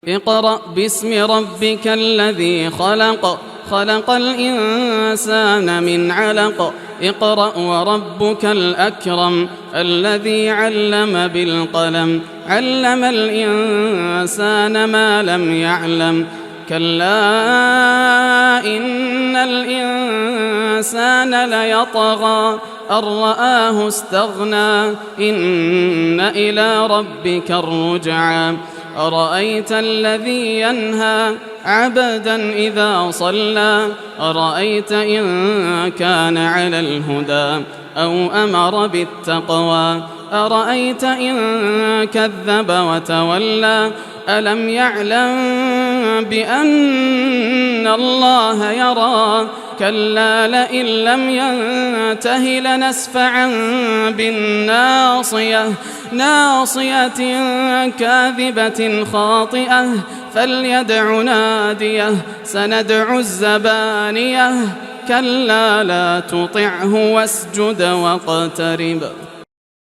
اقرأ باسم ربك الذي خلق خلق الإنسان من علق اقرأ وربك الأكرم الذي علم بالقلم علم الإنسان ما لم يعلم كلا إن الإنسان ليطغى أن رآه استغنى إن إلى ربك الرجعى أرأيت الذي ينهى عبدا إذا صلى أرأيت إن كان على الهدى أو أمر بالتقوى أرأيت إن كذب وتولى ألم يعلم بأن الله يرى كلا لئن لم ينته لنسفعا بالناصية ناصية كاذبة خاطئة فليدع ناديه سندع الزبانية كلا لا تطعه واسجد واقترب